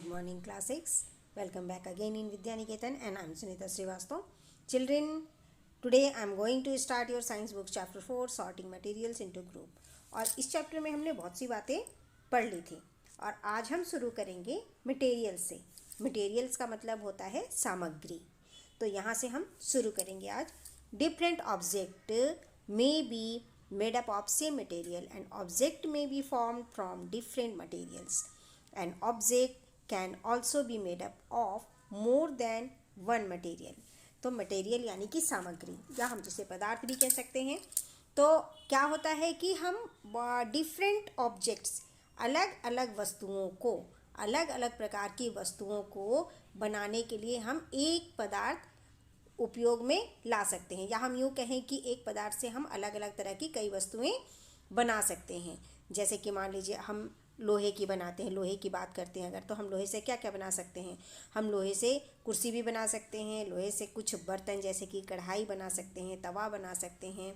morning class 6. Welcome back again in Vidya Niketan and I am Sunita Srivastav. Children, today I am going to start your science book chapter 4 sorting materials into group. और इस chapter में हमने बहुत सी बातें पढ़ ली थी और आज हम शुरू करेंगे मटेरियल्स से. मटेरियल्स का मतलब होता है सामग्री. तो यहाँ से हम शुरू करेंगे आज. Different object may be made up of same material and object may be formed from different materials. An object can also be made up of more than one material. तो मटेरियल यानी कि सामग्री या हम जिसे पदार्थ भी कह सकते हैं. तो क्या होता है कि हम डिफरेंट ऑब्जेक्ट्स अलग अलग वस्तुओं को अलग अलग प्रकार की वस्तुओं को बनाने के लिए हम एक पदार्थ उपयोग में ला सकते हैं या हम यूँ कहें कि एक पदार्थ से हम अलग अलग तरह की कई वस्तुएं बना सकते हैं. जैसे कि मान लीजिए हम लोहे की बनाते हैं, लोहे की बात करते हैं अगर, तो हम लोहे से क्या क्या बना सकते हैं. हम लोहे से कुर्सी भी बना सकते हैं, लोहे से कुछ बर्तन जैसे कि कढ़ाई बना सकते हैं, तवा बना सकते हैं.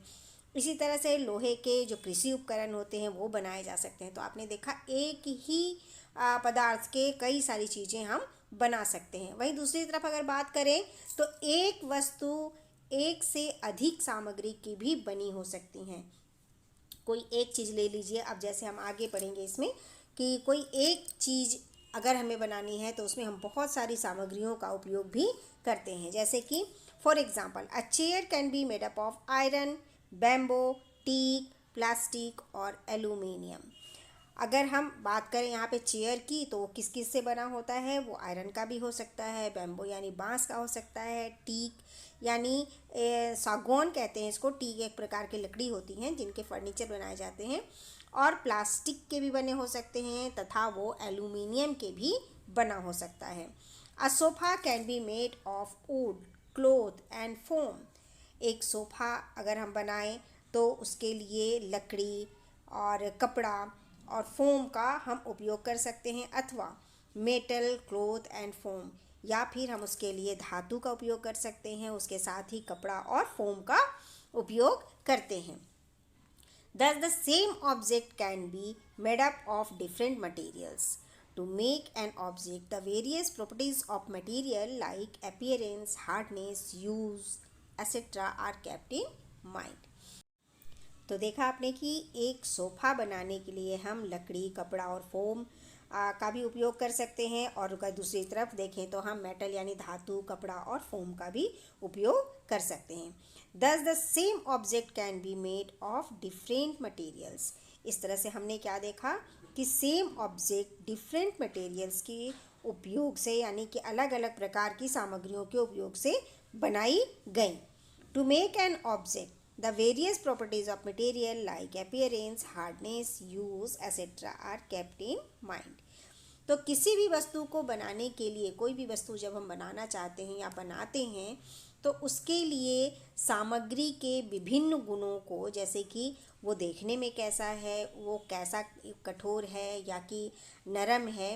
इसी तरह से लोहे के जो कृषि उपकरण होते हैं वो बनाए जा सकते हैं. तो आपने देखा एक ही पदार्थ के कई सारी चीज़ें हम बना सकते हैं. वहीं दूसरी तरफ अगर बात करें तो एक वस्तु एक से अधिक सामग्री की भी बनी हो सकती हैं. कोई एक चीज़ ले लीजिए. अब जैसे हम आगे पढ़ेंगे इसमें कि कोई एक चीज़ अगर हमें बनानी है तो उसमें हम बहुत सारी सामग्रियों का उपयोग भी करते हैं. जैसे कि for example a chair can be made up of iron, bamboo, teak, plastic और एल्यूमिनियम. अगर हम बात करें यहाँ पे चेयर की तो वो किस किस से बना होता है. वो आयरन का भी हो सकता है, बैम्बो यानी बांस का हो सकता है, टीक यानी सागौन कहते हैं इसको. टीक एक प्रकार की लकड़ी होती हैं जिनके फर्नीचर बनाए जाते हैं. और प्लास्टिक के भी बने हो सकते हैं तथा वो एल्यूमिनियम के भी बना हो सकता है. अ sofa can be made of would, cloth and foam. एक सोफ़ा अगर हम बनाएं तो उसके लिए लकड़ी और कपड़ा और फोम का हम उपयोग कर सकते हैं अथवा मेटल, क्लॉथ एंड फोम, या फिर हम उसके लिए धातु का उपयोग कर सकते हैं. उसके साथ ही कपड़ा और फोम का उपयोग करते हैं. Thus the same object can be made up of different materials. To make an object, the various properties of material like appearance, hardness, use, etc. are kept in mind. तो देखा आपने कि एक सोफ़ा बनाने के लिए हम लकड़ी, कपड़ा और फोम का भी उपयोग कर सकते हैं और अगर दूसरी तरफ देखें तो हम मेटल यानी धातु, कपड़ा और फोम का भी उपयोग कर सकते हैं. Thus the same object can be made of different materials. इस तरह से हमने क्या देखा कि सेम ऑब्जेक्ट डिफरेंट मटेरियल्स के उपयोग से यानी कि अलग अलग प्रकार की सामग्रियों के उपयोग से बनाई गई. To make an object the various properties of material like appearance, hardness, use, etc. are kept in mind. तो किसी भी वस्तु को बनाने के लिए, कोई भी वस्तु जब हम बनाना चाहते हैं या बनाते हैं तो उसके लिए सामग्री के विभिन्न गुणों को, जैसे कि वो देखने में कैसा है, वो कैसा कठोर है या कि नरम है,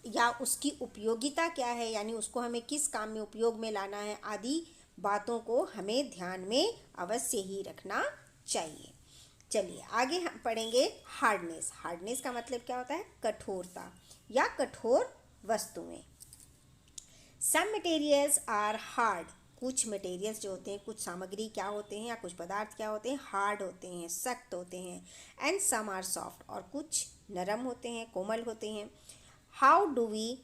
या उसकी उपयोगिता क्या है यानी उसको हमें किस काम में उपयोग में लाना है, आदि बातों को हमें ध्यान में अवश्य ही रखना चाहिए. चलिए आगे हम पढ़ेंगे हार्डनेस. हार्डनेस का मतलब क्या होता है? कठोरता या कठोर वस्तुएं. Some materials are hard. कुछ मटेरियल्स जो होते हैं, कुछ सामग्री क्या होते हैं या कुछ पदार्थ क्या होते हैं? हार्ड होते हैं, सख्त होते हैं. And some are soft. और कुछ नरम होते हैं, कोमल होते हैं. How do we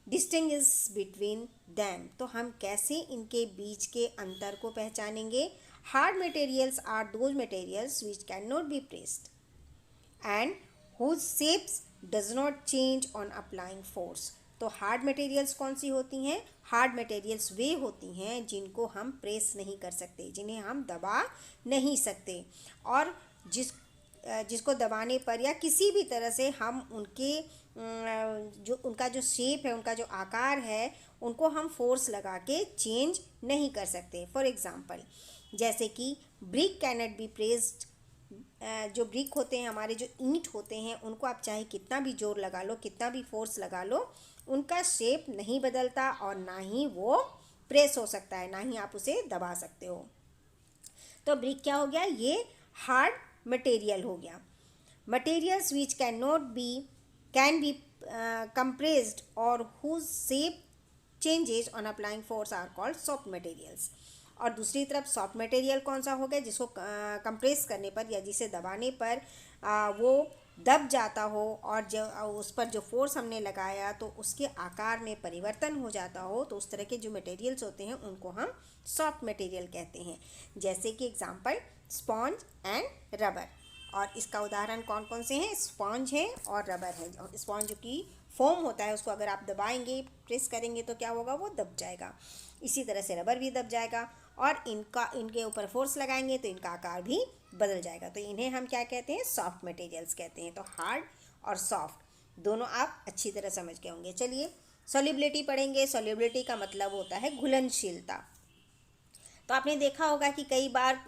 distinguish between them. तो हम कैसे इनके बीच के अंतर को पहचानेंगे? Hard materials are those materials which can not be pressed and whose shapes does not change on applying force. तो हार्ड मटेरियल्स कौन सी होती हैं? हार्ड मटेरियल्स वे होती हैं जिनको हम प्रेस नहीं कर सकते, जिन्हें हम दबा नहीं सकते, और जिसको दबाने पर या किसी भी तरह से हम उनका जो शेप है, उनका जो आकार है, उनको हम फोर्स लगा के चेंज नहीं कर सकते. फॉर एग्जांपल जैसे कि ब्रिक कैनट बी प्रेस्ड. जो ब्रिक होते हैं, हमारे जो ईंट होते हैं, उनको आप चाहे कितना भी जोर लगा लो, कितना भी फोर्स लगा लो, उनका शेप नहीं बदलता और ना ही वो प्रेस हो सकता है, ना ही आप उसे दबा सकते हो. तो ब्रिक क्या हो गया? ये हार्ड मटेरियल हो गया. Materials which can B compressed or whose shape changes on applying force are called soft materials। और दूसरी तरफ सॉफ्ट मटेरियल कौन सा हो गया, जिसको कंप्रेस करने पर या जिसे दबाने पर वो दब जाता हो और जो उस पर जो फोर्स हमने लगाया तो उसके आकार में परिवर्तन हो जाता हो, तो उस तरह के जो मटेरियल्स होते हैं उनको हम सॉफ्ट मटेरियल कहते हैं। जैसे कि एग्जांपल स्पॉन्ज एंड रबर। और इसका उदाहरण कौन कौन से हैं, स्पॉन्ज है और रबर है। और स्पॉन्ज जो कि फोम होता है उसको अगर आप दबाएंगे, प्रेस करेंगे तो क्या होगा, वो दब जाएगा। इसी तरह से रबर भी दब जाएगा और इनके ऊपर फोर्स लगाएंगे तो इनका आकार भी बदल जाएगा। तो इन्हें हम क्या कहते हैं, सॉफ्ट मटेरियल्स कहते हैं। तो हार्ड और सॉफ्ट दोनों आप अच्छी तरह समझ गए होंगे। चलिए सॉल्युबिलिटी पढ़ेंगे। सॉल्युबिलिटी का मतलब होता है घुलनशीलता। तो आपने देखा होगा कि कई बार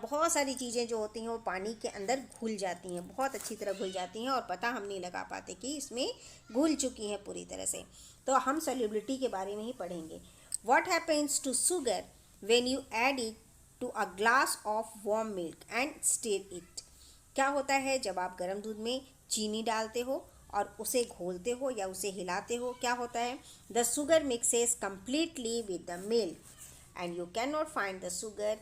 बहुत सारी चीज़ें जो होती हैं वो पानी के अंदर घुल जाती हैं, बहुत अच्छी तरह घुल जाती हैं और पता हम नहीं लगा पाते कि इसमें घुल चुकी हैं पूरी तरह से। तो हम सॉल्युबिलिटी के बारे में ही पढ़ेंगे। What happens to sugar when you add it to a glass of warm milk and stir it. क्या होता है जब आप गर्म दूध में चीनी डालते हो और उसे घोलते हो या उसे हिलाते हो, क्या होता है, the sugar mixes completely with the milk and you cannot find the sugar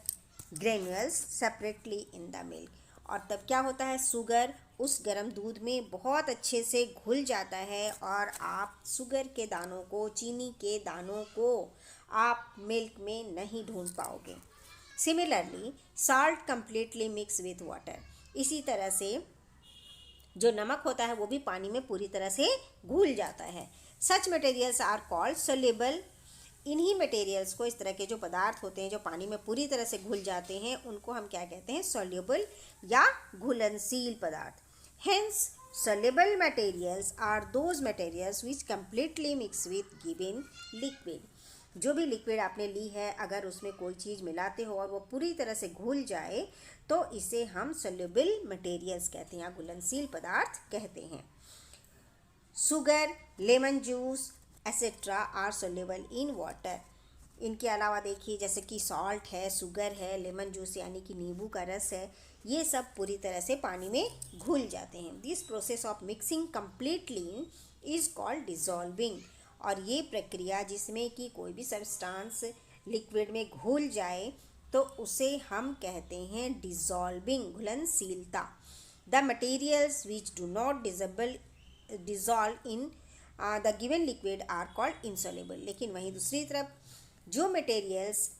granules separately in the milk। और तब क्या होता है, शुगर उस गर्म दूध में बहुत अच्छे से घुल जाता है और आप शुगर के दानों को, चीनी के दानों को आप मिल्क में नहीं ढूंढ पाओगे। Similarly salt completely mix with water. इसी तरह से जो नमक होता है वो भी पानी में पूरी तरह से घुल जाता है। सच मटेरियल्स आर कॉल्ड सोल्यूबल। इन्हीं मटेरियल्स को, इस तरह के जो पदार्थ होते हैं जो पानी में पूरी तरह से घुल जाते हैं, उनको हम क्या कहते हैं, सोल्यूबल या घुलनशील पदार्थ। Hence soluble materials are those materials which completely mix with given liquid. जो भी लिक्विड आपने ली है, अगर उसमें कोई चीज़ मिलाते हो और वो पूरी तरह से घुल जाए तो इसे हम सोल्यूबल मटेरियल्स कहते हैं या घुलनशील पदार्थ कहते हैं। Sugar, lemon juice etcetera are soluble in water. इनके अलावा देखिए जैसे कि सॉल्ट है, शुगर है, लेमन जूस यानी कि नींबू का रस है, ये सब पूरी तरह से पानी में घुल जाते हैं। This process of mixing completely is called dissolving. और ये प्रक्रिया जिसमें कि कोई भी सब्सटेंस लिक्विड में घुल जाए तो उसे हम कहते हैं डिजॉल्विंग, घुलनशीलता। The materials which do not dissolve in the given liquid are called insoluble. लेकिन वहीं दूसरी तरफ जो मटेरियल्स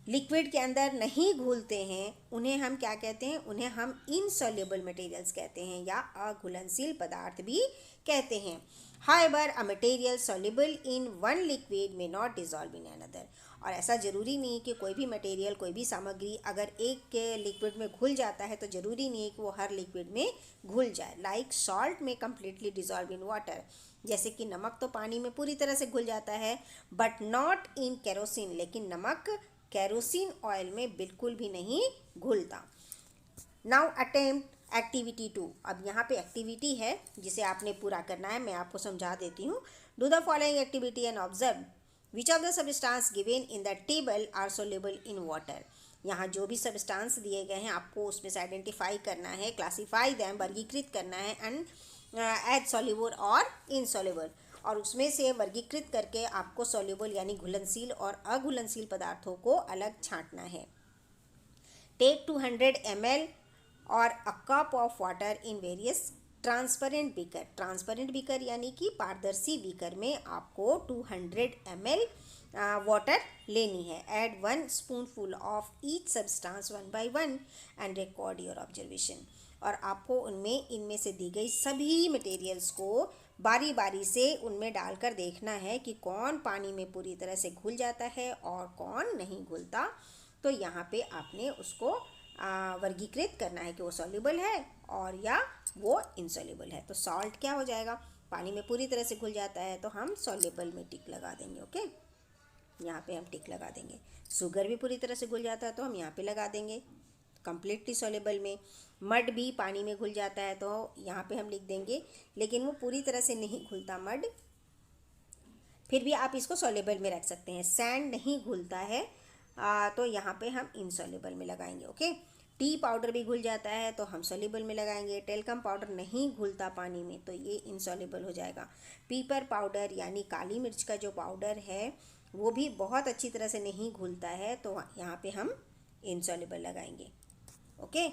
लिक्विड के अंदर नहीं घुलते हैं उन्हें हम क्या कहते हैं, उन्हें हम इनसॉल्युबल मटेरियल्स कहते हैं या अघुलनशील पदार्थ भी कहते हैं। However a material soluble in one liquid may not dissolve in another. और ऐसा ज़रूरी नहीं कि कोई भी मटेरियल, कोई भी सामग्री अगर एक लिक्विड में घुल जाता है तो ज़रूरी नहीं है कि वो हर लिक्विड में घुल जाए। लाइक सॉल्ट में कम्प्लीटली डिजॉल्व इन वाटर। जैसे कि नमक तो पानी में पूरी तरह से घुल जाता है, बट नॉट इन केरोसिन। लेकिन नमक केरोसिन ऑयल में बिल्कुल भी नहीं घुलता। Now attempt activity 2। अब यहाँ पे एक्टिविटी है जिसे आपने पूरा करना है, मैं आपको समझा देती हूँ। Do the following activity and observe which of the substance given in the table are soluble in water. यहाँ जो भी सबस्टांस दिए गए हैं आपको उसमें से आइडेंटिफाई करना है, क्लासीफाई दैम, वर्गीकृत करना है, एंड एज सोल्यूबल और इनसोल्यूबल। और उसमें से वर्गीकृत करके आपको सोल्यूबल यानी घुलनशील और अघुलनशील पदार्थों को अलग छांटना है। टेक 200 ml और a cup of water in various transparent beaker. Transparent beaker यानी कि पारदर्शी बीकर में आपको 200 ml वाटर लेनी है। Add 1 spoonful of each substance 1 by 1 and record your observation. और आपको इनमें से दी गई सभी मटेरियल्स को बारी बारी से उनमें डालकर देखना है कि कौन पानी में पूरी तरह से घुल जाता है और कौन नहीं घुलता। तो यहाँ पे आपने उसको वर्गीकृत करना है कि वो सॉल्युबल है और या वो इनसॉल्युबल है। तो सॉल्ट क्या हो जाएगा, पानी में पूरी तरह से घुल जाता है तो हम सॉल्युबल में टिक लगा देंगे। ओके, यहाँ पे हम टिक लगा देंगे। शुगर भी पूरी तरह से घुल जाता है तो हम यहाँ पे लगा देंगे कम्प्लीटली सॉल्युबल में। मड भी पानी में घुल जाता है तो यहाँ पे हम लिख देंगे, लेकिन वो पूरी तरह से नहीं घुलता मड, फिर भी आप इसको सॉल्युबल में रख सकते हैं। सैंड नहीं घुलता है तो यहाँ पे हम इनसॉल्युबल में लगाएंगे। ओके, टी पाउडर भी घुल जाता है तो हम सॉल्युबल में लगाएंगे। टेल्कम पाउडर नहीं घुलता पानी में तो ये इनसॉल्युबल हो जाएगा। पीपर पाउडर यानी काली मिर्च का जो पाउडर है वो भी बहुत अच्छी तरह से नहीं घुलता है तो यहाँ पे हम इनसॉल्युबल लगाएंगे। ओके,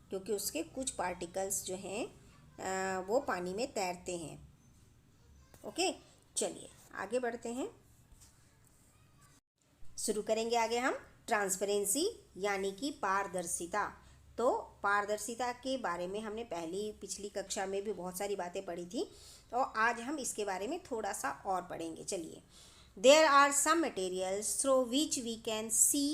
क्योंकि उसके कुछ पार्टिकल्स जो हैं वो पानी में तैरते हैं। ओके, चलिए आगे बढ़ते हैं। शुरू करेंगे आगे हम ट्रांसपेरेंसी यानी कि पारदर्शिता। तो पारदर्शिता के बारे में हमने पिछली कक्षा में भी बहुत सारी बातें पढ़ी थी, तो आज हम इसके बारे में थोड़ा सा और पढ़ेंगे। चलिए, there are some materials through which we can see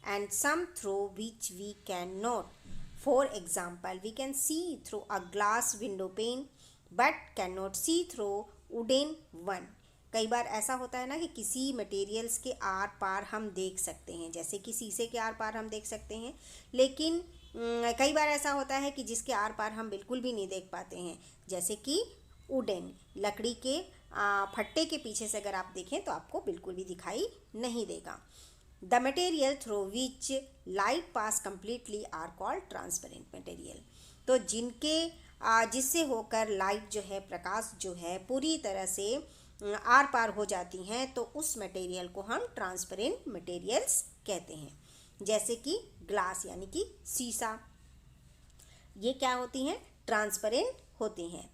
and some through which we can not. For example, we can see through a glass window pane but can not see through wooden one. कई बार ऐसा होता है ना कि किसी materials के are पार हम देख सकते हैं, जैसे कि शीशे के आर पार हम देख सकते हैं, लेकिन कई बार ऐसा होता है कि जिसके आर पार हम बिल्कुल भी नहीं देख पाते हैं, जैसे कि वुडन लकड़ी के फट्टे के पीछे से अगर आप देखें तो आपको बिल्कुल भी दिखाई नहीं देगा। The material through which light pass completely are called transparent material. तो जिससे होकर लाइट जो है, प्रकाश जो है पूरी तरह से आर पार हो जाती हैं तो उस मटेरियल को हम ट्रांसपेरेंट मटेरियल्स कहते हैं। जैसे कि ग्लास यानी कि शीशा, ये क्या होती हैं? ट्रांसपेरेंट होती हैं।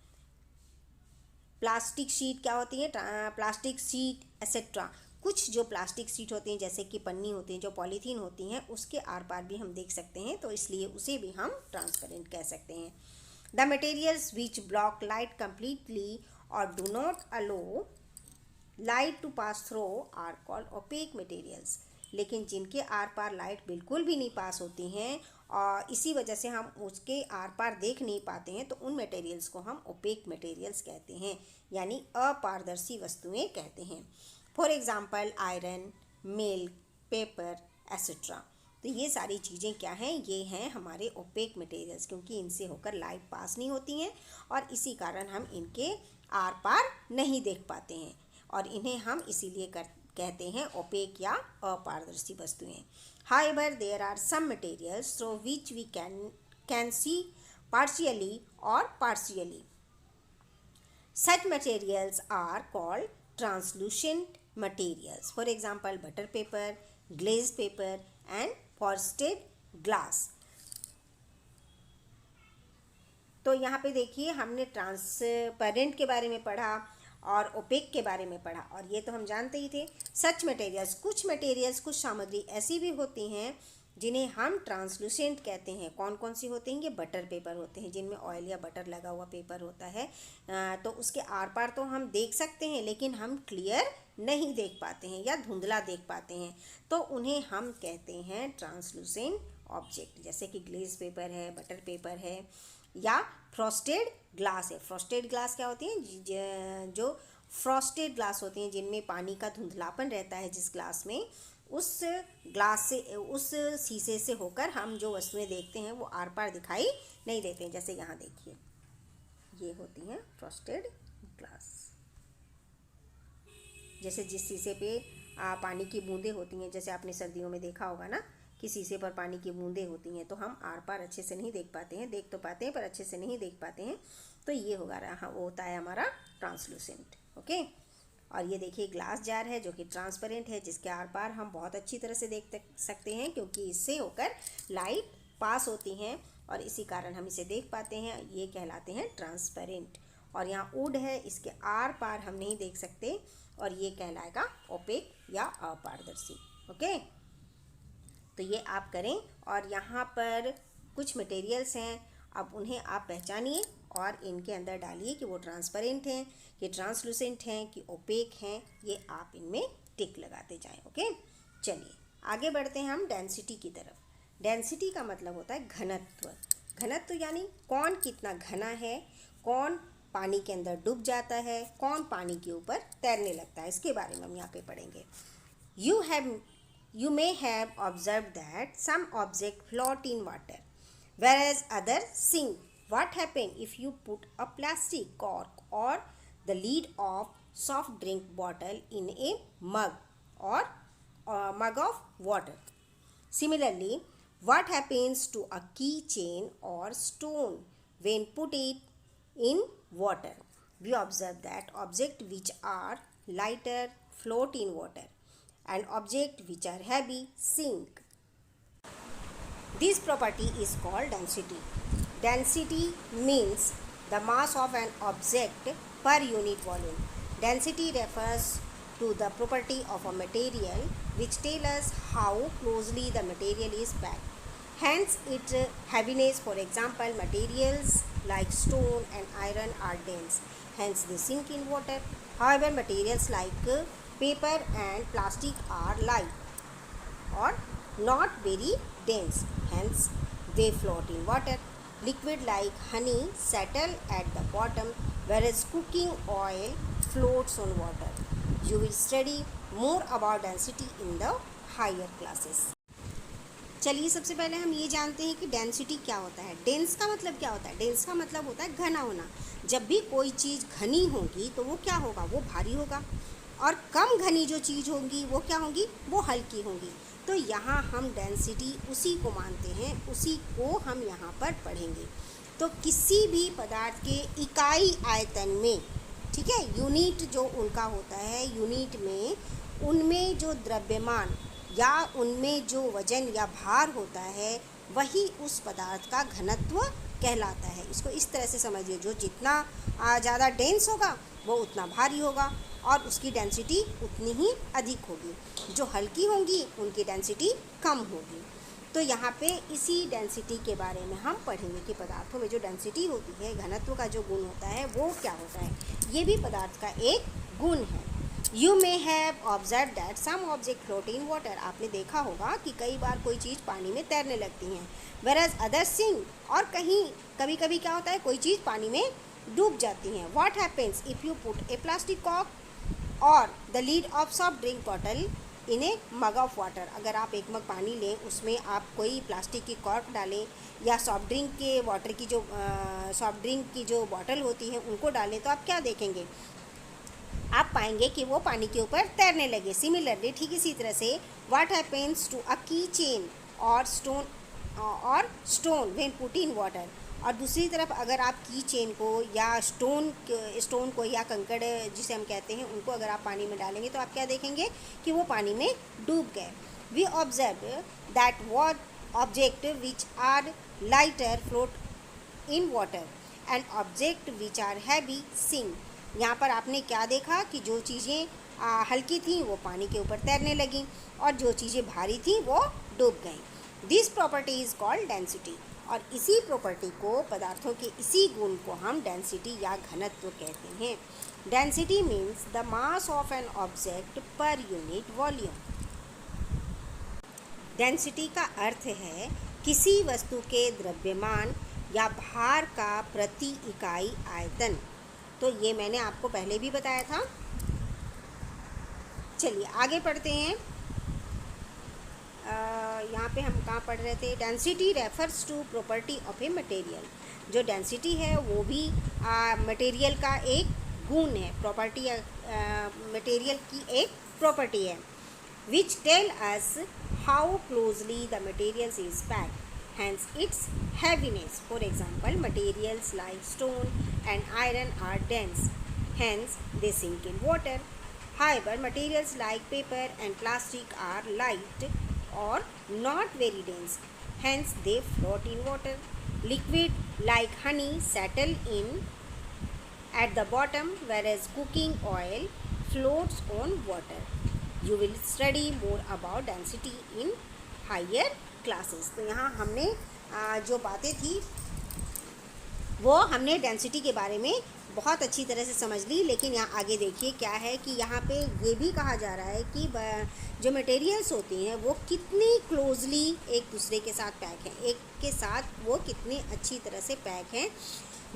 प्लास्टिक शीट क्या होती है? Plastic sheet etcetera. कुछ जो प्लास्टिक शीट होती हैं जैसे कि पन्नी होती हैं, जो पॉलीथीन होती हैं, उसके आर पार भी हम देख सकते हैं, तो इसलिए उसे भी हम ट्रांसपेरेंट कह सकते हैं। The materials which block light completely और do not allow light to pass through are called opaque materials. लेकिन जिनके आर पार लाइट बिल्कुल भी नहीं पास होती हैं और इसी वजह से हम उसके आर पार देख नहीं पाते हैं, तो उन मटेरियल्स को हम ओपेक मटेरियल्स कहते हैं, यानी अपारदर्शी वस्तुएं कहते हैं। For example iron, milk, paper etcetera. तो ये सारी चीज़ें क्या हैं? ये हैं हमारे ओपेक मटेरियल्स, क्योंकि इनसे होकर लाइट पास नहीं होती हैं और इसी कारण हम इनके आर पार नहीं देख पाते हैं और इन्हें हम इसीलिए कहते हैं ओपेक या अपारदर्शी वस्तुएं। However, there are some materials through which we can see partially or partially. Such materials are called translucent materials. For example, butter paper, glazed paper and frosted glass. तो यहाँ पे देखिए, हमने ट्रांसपेरेंट के बारे में पढ़ा और ओपेक के बारे में पढ़ा, और ये तो हम जानते ही थे। सच मटेरियल्स, कुछ सामग्री ऐसी भी होती हैं जिन्हें हम ट्रांसलूसेंट कहते हैं। कौन कौन सी होती हैं? ये बटर पेपर होते हैं, जिनमें ऑयल या बटर लगा हुआ पेपर होता है, तो उसके आर पार तो हम देख सकते हैं लेकिन हम क्लियर नहीं देख पाते हैं या धुंधला देख पाते हैं, तो उन्हें हम कहते हैं ट्रांसलूसेंट ऑब्जेक्ट। जैसे कि ग्लेज पेपर है, बटर पेपर है या फ्रॉस्टेड ग्लास है। फ्रॉस्टेड ग्लास क्या होती हैं? जो फ्रॉस्टेड ग्लास होती हैं जिनमें पानी का धुंधलापन रहता है, जिस ग्लास में, उस ग्लास से, उस शीशे से होकर हम जो वस्तुएं देखते हैं वो आर पार दिखाई नहीं देते हैं। जैसे यहाँ देखिए, ये होती हैं फ्रॉस्टेड ग्लास। जैसे जिस शीशे पे पानी की बूंदें होती हैं, जैसे आपने सर्दियों में देखा होगा ना कि शीशे पर पानी की बूंदें होती हैं, तो हम आर पार अच्छे से नहीं देख पाते हैं, देख तो पाते हैं पर अच्छे से नहीं देख पाते हैं, तो ये वो होता है हमारा ट्रांसलूसेंट। ओके, और ये देखिए ग्लास जार है जो कि ट्रांसपेरेंट है, जिसके आर पार हम बहुत अच्छी तरह से देख सकते हैं, क्योंकि इससे होकर लाइट पास होती हैं और इसी कारण हम इसे देख पाते हैं। ये कहलाते हैं ट्रांसपेरेंट। और यहाँ वुड है, इसके आर पार हम नहीं देख सकते और ये कहलाएगा ओपेक या अपारदर्शी। ओके, तो ये आप करें। और यहाँ पर कुछ मटेरियल्स हैं, अब उन्हें आप पहचानिए और इनके अंदर डालिए कि वो ट्रांसपेरेंट हैं, कि ट्रांसलूसेंट हैं, कि ओपेक हैं, ये आप इनमें टिक लगाते जाएं। ओके, चलिए आगे बढ़ते हैं हम डेंसिटी की तरफ। डेंसिटी का मतलब होता है घनत्व। घनत्व यानी कौन कितना घना है, कौन पानी के अंदर डूब जाता है, कौन पानी के ऊपर तैरने लगता है, इसके बारे में हम यहाँ पे पढ़ेंगे। You may have observed that some objects float in water, whereas others sink. What happens if you put a plastic cork or the lid of soft drink bottle in a mug or a mug of water? Similarly, What happens to a keychain or stone when put it in water? We observe that objects which are lighter float in water and objects which are heavy sink. This property is called density. Density means the mass of an object per unit volume. Density refers to the property of a material which tells us how closely the material is packed. Hence its heaviness. For example, materials like stone and iron are dense, hence they sink in water. However, materials like paper and plastic are light or not very dense, hence they float in water. Liquid like honey settle at the bottom, whereas cooking oil floats on water. You will study more about density in the higher classes. चलिए सबसे पहले हम ये जानते हैं कि density क्या होता है. डेंस का मतलब क्या होता है? डेंस का मतलब होता है घना होना. जब भी कोई चीज़ घनी होगी तो वो क्या होगा? वो भारी होगा. और कम घनी जो चीज़ होंगी वो क्या होंगी? वो हल्की होंगी. तो यहाँ हम डेंसिटी उसी को मानते हैं, उसी को हम यहाँ पर पढ़ेंगे. तो किसी भी पदार्थ के इकाई आयतन में, ठीक है, यूनिट जो उनका होता है, यूनिट में उनमें जो द्रव्यमान या उनमें जो वजन या भार होता है वही उस पदार्थ का घनत्व कहलाता है. इसको इस तरह से समझिए, जो जितना ज़्यादा डेंस होगा वो उतना भारी होगा और उसकी डेंसिटी उतनी ही अधिक होगी. जो हल्की होंगी उनकी डेंसिटी कम होगी. तो यहाँ पे इसी डेंसिटी के बारे में हम पढ़ेंगे कि पदार्थों में जो डेंसिटी होती है, घनत्व का जो गुण होता है वो क्या होता है. ये भी पदार्थ का एक गुण है. You may have observe that some object float in water. आपने देखा होगा कि कई बार कोई चीज़ पानी में तैरने लगती हैं, वेरएज अदर सिंक. और कभी कभी क्या होता है, कोई चीज़ पानी में डूब जाती हैं. What happens if you put a plastic कॉक और the lid of soft drink bottle in a mug of water. अगर आप एक मग पानी लें, उसमें आप कोई प्लास्टिक की कॉर्क डालें या सॉफ्ट ड्रिंक के वाटर की जो सॉफ्ट ड्रिंक की जो बॉटल होती है उनको डालें, तो आप क्या देखेंगे? आप पाएंगे कि वो पानी के ऊपर तैरने लगे. सिमिलरली, ठीक इसी तरह से व्हाट हैपेंस टू अ की चेन और stone when put in water. और दूसरी तरफ अगर आप की चेन को या स्टोन को या कंकड़ जिसे हम कहते हैं उनको अगर आप पानी में डालेंगे तो आप क्या देखेंगे कि वो पानी में डूब गए. We observe that what object which are lighter float in water and object which are heavy sink. यहाँ पर आपने क्या देखा कि जो चीज़ें हल्की थीं वो पानी के ऊपर तैरने लगीं और जो चीज़ें भारी थीं वो डूब गईं. This property is called density. और इसी प्रॉपर्टी को, पदार्थों के इसी गुण को हम डेंसिटी या घनत्व कहते हैं. Density means the mass of an object per unit volume. Density का अर्थ है किसी वस्तु के द्रव्यमान या भार का प्रति इकाई आयतन. तो ये मैंने आपको पहले भी बताया था. चलिए आगे पढ़ते हैं. यहाँ पे हम कहाँ पढ़ रहे थे? Density refers to property of a material. जो डेंसिटी है वो भी मटेरियल का एक गुण है, प्रॉपर्टी मटेरियल की एक प्रॉपर्टी है. Which tell us how closely the materials is packed, hence its heaviness. For example, materials like stone and iron are dense, hence they sink in water. However, materials like paper and plastic are light or not very dense, hence they float in water. Liquid like honey settle in at the bottom, whereas cooking oil floats on water. You will study more about density in higher classes. तो यहाँ हमने जो बातें थी वो हमने density के बारे में बहुत अच्छी तरह से समझ ली. लेकिन यहाँ आगे देखिए क्या है कि यहाँ पे ये भी कहा जा रहा है कि जो मटेरियल्स होती हैं वो कितनी क्लोजली एक दूसरे के साथ पैक हैं, एक के साथ वो कितनी अच्छी तरह से पैक हैं,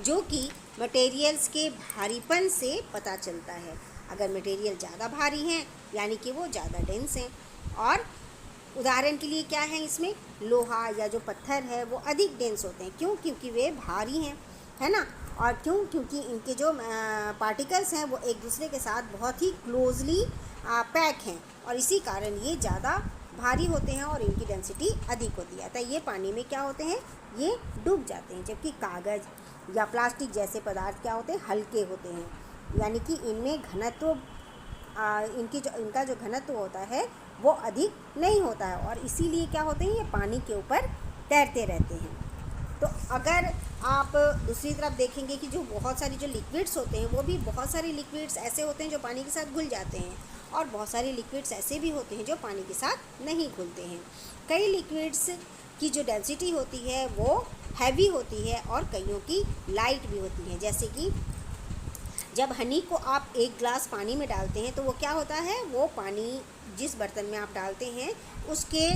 जो कि मटेरियल्स के भारीपन से पता चलता है. अगर मटेरियल ज़्यादा भारी हैं यानी कि वो ज़्यादा डेंस हैं. और उदाहरण के लिए क्या है, इसमें लोहा या जो पत्थर है वो अधिक डेंस होते हैं. क्यों? क्योंकि वे भारी हैं, है ना. और क्यों? क्योंकि इनके जो पार्टिकल्स हैं वो एक दूसरे के साथ बहुत ही क्लोजली पैक हैं और इसी कारण ये ज़्यादा भारी होते हैं और इनकी डेंसिटी अधिक होती है, अतः ये पानी में क्या होते हैं, ये डूब जाते हैं। जबकि कागज़ या प्लास्टिक जैसे पदार्थ क्या होते हैं, हल्के होते हैं, यानी कि इनमें घनत्व इनका जो घनत्व होता है वो अधिक नहीं होता है और इसीलिए क्या होते हैं, ये पानी के ऊपर तैरते रहते हैं। तो अगर आप दूसरी तरफ देखेंगे कि जो बहुत सारी जो लिक्विड्स होते हैं, वो भी बहुत सारे लिक्विड्स ऐसे होते हैं जो पानी के साथ घुल जाते हैं और बहुत सारे लिक्विड्स ऐसे भी होते हैं जो पानी के साथ नहीं घुलते हैं। कई लिक्विड्स की जो डेंसिटी होती है वो हैवी होती है और कईयों की लाइट भी होती है। जैसे कि जब हनी को आप एक ग्लास पानी में डालते हैं तो वो क्या होता है, वो पानी जिस बर्तन में आप डालते हैं उसके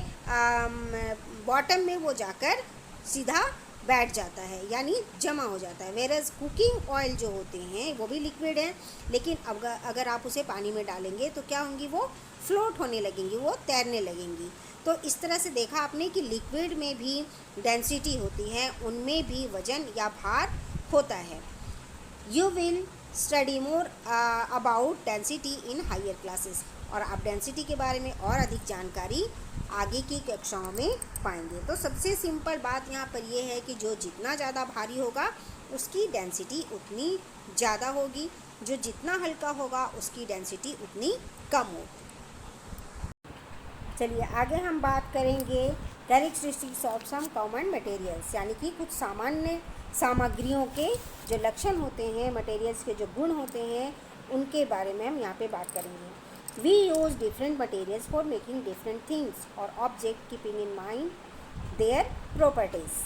बॉटम में वो जाकर सीधा बैठ जाता है, यानी जमा हो जाता है। वेरएज कुकिंग ऑयल जो होते हैं वो भी लिक्विड हैं, लेकिन अगर आप उसे पानी में डालेंगे तो क्या होंगी, वो फ्लोट होने लगेंगी, वो तैरने लगेंगी। तो इस तरह से देखा आपने कि लिक्विड में भी डेंसिटी होती है, उनमें भी वजन या भार होता है। You will study more about density in higher classes, और आप डेंसिटी के बारे में और अधिक जानकारी आगे की कक्षाओं में पाएंगे। तो सबसे सिंपल बात यहाँ पर यह है कि जो जितना ज़्यादा भारी होगा उसकी डेंसिटी उतनी ज़्यादा होगी, जो जितना हल्का होगा उसकी डेंसिटी उतनी कम होगी। चलिए आगे हम बात करेंगे characteristics of some common materials, यानी कि कुछ सामान्य सामग्रियों के जो लक्षण होते हैं, मटेरियल्स के जो गुण होते हैं, उनके बारे में हम यहाँ पे बात करेंगे। We use different materials for making different things or objects, keeping in mind their properties.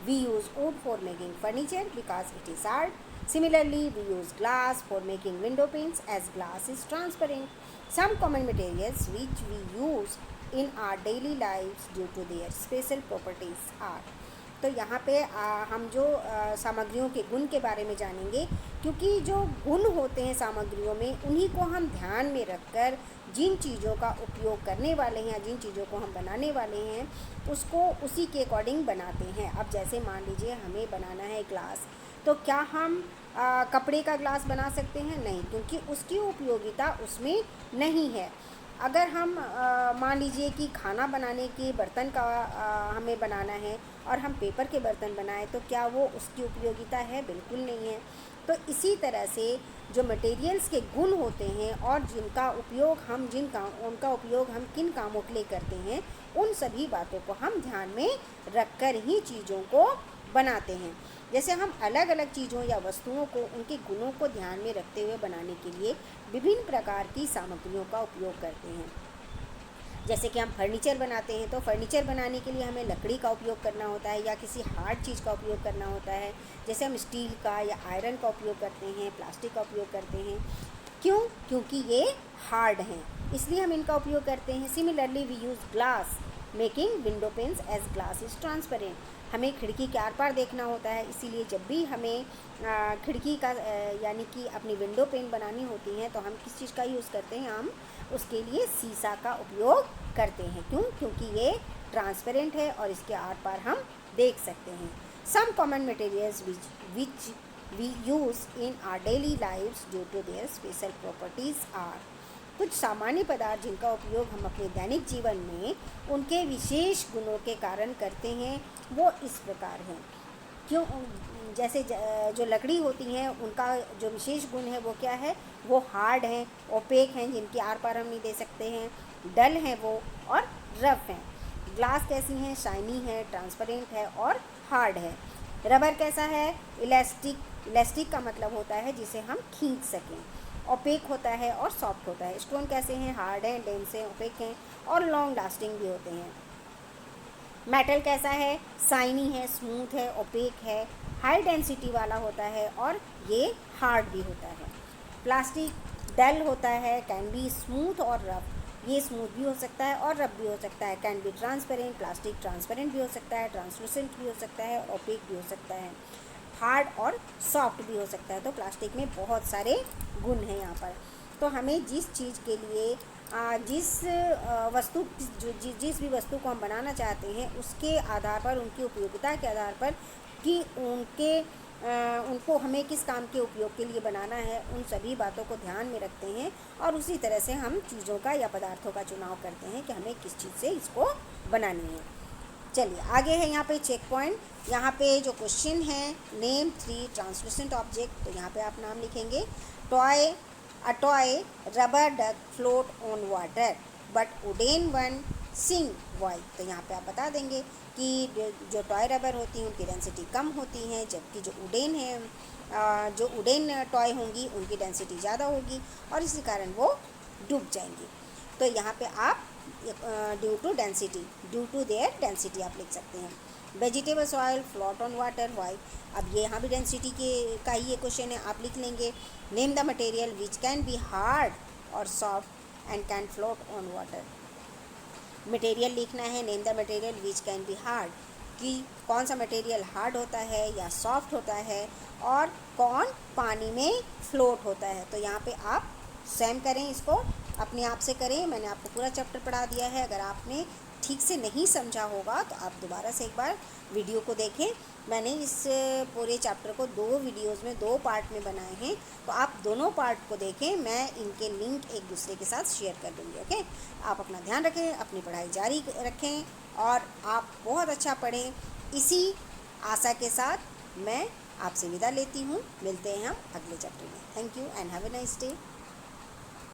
We use wood for making furniture because it is hard. Similarly, we use glass for making window panes as glass is transparent. Some common materials which we use in our daily lives due to their special properties are. तो यहाँ पे हम जो सामग्रियों के गुण के बारे में जानेंगे, क्योंकि जो गुण होते हैं सामग्रियों में, उन्हीं को हम ध्यान में रखकर जिन चीज़ों का उपयोग करने वाले हैं, जिन चीज़ों को हम बनाने वाले हैं, उसको उसी के अकॉर्डिंग बनाते हैं। अब जैसे मान लीजिए हमें बनाना है ग्लास, तो क्या हम कपड़े का ग्लास बना सकते हैं? नहीं, क्योंकि उसकी उपयोगिता उसमें नहीं है। अगर हम मान लीजिए कि खाना बनाने के बर्तन का हमें बनाना है और हम पेपर के बर्तन बनाएं, तो क्या वो उसकी उपयोगिता है? बिल्कुल नहीं है। तो इसी तरह से जो मटेरियल्स के गुण होते हैं और उनका उपयोग हम किन कामों के लिए करते हैं, उन सभी बातों को हम ध्यान में रखकर ही चीज़ों को बनाते हैं। जैसे हम अलग अलग चीज़ों या वस्तुओं को उनके गुणों को ध्यान में रखते हुए बनाने के लिए विभिन्न प्रकार की सामग्रियों का उपयोग करते हैं। जैसे कि हम फर्नीचर बनाते हैं, तो फर्नीचर बनाने के लिए हमें लकड़ी का उपयोग करना होता है या किसी हार्ड चीज़ का उपयोग करना होता है। जैसे हम स्टील का या आयरन का उपयोग करते हैं, प्लास्टिक का उपयोग करते हैं। क्यों? क्योंकि ये हार्ड हैं, इसलिए हम इनका उपयोग करते हैं। Similarly we use glass making window panes as glass is transparent. हमें खिड़की के आर पार देखना होता है, इसीलिए जब भी हमें खिड़की का यानी कि अपनी विंडो पेन बनानी होती है, तो हम किस चीज़ का यूज़ करते हैं? हम उसके लिए शीशा का उपयोग करते हैं। क्यों? क्योंकि ये ट्रांसपेरेंट है और इसके आर पार हम देख सकते हैं। Some common materials which we use in our daily lives due to their special properties are. कुछ सामान्य पदार्थ जिनका उपयोग हम अपने दैनिक जीवन में उनके विशेष गुणों के कारण करते हैं, वो इस प्रकार हैं। क्यों? जैसे जो लकड़ी होती हैं, उनका जो विशेष गुण है वो क्या है? वो हार्ड हैं, ओपेक हैं, जिनके आर पार हम नहीं दे सकते हैं, डल हैं वो, और रफ हैं। ग्लास कैसी हैं? शाइनी है, ट्रांसपेरेंट है और हार्ड है। रबर कैसा है? इलास्टिक का मतलब होता है जिसे हम खींच सकें। ओपेक होता है और सॉफ्ट होता है। स्टोन कैसे हैं? हार्ड हैं, डेंस हैं, ओपेक हैं और लॉन्ग लास्टिंग भी होते हैं। मेटल कैसा है? शाइनी है, स्मूथ है, ओपेक है, हाई डेंसिटी वाला होता है और ये हार्ड भी होता है। प्लास्टिक डल होता है, कैन बी स्मूथ और रफ। ये स्मूथ भी हो सकता है और रफ भी हो सकता है। Can be transparent, plastic transparent भी हो सकता है, ट्रांसलूसेंट भी हो सकता है और ओपेक भी हो सकता है। हार्ड और सॉफ्ट भी हो सकता है। तो प्लास्टिक में बहुत सारे गुण हैं यहाँ पर। तो हमें जिस चीज़ के लिए जिस भी वस्तु को हम बनाना चाहते हैं, उसके आधार पर, उनकी उपयोगिता के आधार पर कि उनके उनको हमें किस काम के उपयोग के लिए बनाना है, उन सभी बातों को ध्यान में रखते हैं और उसी तरह से हम चीज़ों का या पदार्थों का चुनाव करते हैं कि हमें किस चीज़ से इसको बनानी है। चलिए आगे है यहाँ पे चेक पॉइंट। यहाँ पे जो क्वेश्चन है, नेम 3 ट्रांसलूसेंट ऑब्जेक्ट, तो यहाँ पे आप नाम लिखेंगे। A toy rubber duck float on water but wooden one sink why, तो यहाँ पे आप बता देंगे कि जो टॉय रबर होती हैं उनकी डेंसिटी कम होती हैं, जबकि जो वुडन है, जो वुडन टॉय होंगी उनकी डेंसिटी ज़्यादा होगी और इसी कारण वो डूब जाएंगी। तो यहाँ पे आप ड्यू टू देयर डेंसिटी आप लिख सकते हैं। Vegetable soil float on water why, अब ये यहाँ भी डेंसिटी के का ही ये क्वेश्चन है, आप लिख लेंगे। Name the material which can be hard और soft and can float on water, material लिखना है। Name the material which can be hard, कि कौन सा मटेरियल हार्ड होता है या सॉफ्ट होता है और कौन पानी में फ्लोट होता है। तो यहाँ पे आप सेम करें, इसको अपने आप से करें। मैंने आपको पूरा चैप्टर पढ़ा दिया है, अगर आपने ठीक से नहीं समझा होगा तो आप दोबारा से एक बार वीडियो को देखें। मैंने इस पूरे चैप्टर को 2 वीडियोज़ में 2 पार्ट में बनाए हैं, तो आप दोनों पार्ट को देखें। मैं इनके लिंक एक दूसरे के साथ शेयर कर दूँगी। ओके, आप अपना ध्यान रखें, अपनी पढ़ाई जारी रखें और आप बहुत अच्छा पढ़ें। इसी आशा के साथ मैं आपसे विदा लेती हूँ। मिलते हैं हम अगले चैप्टर में। Thank you and have a nice day.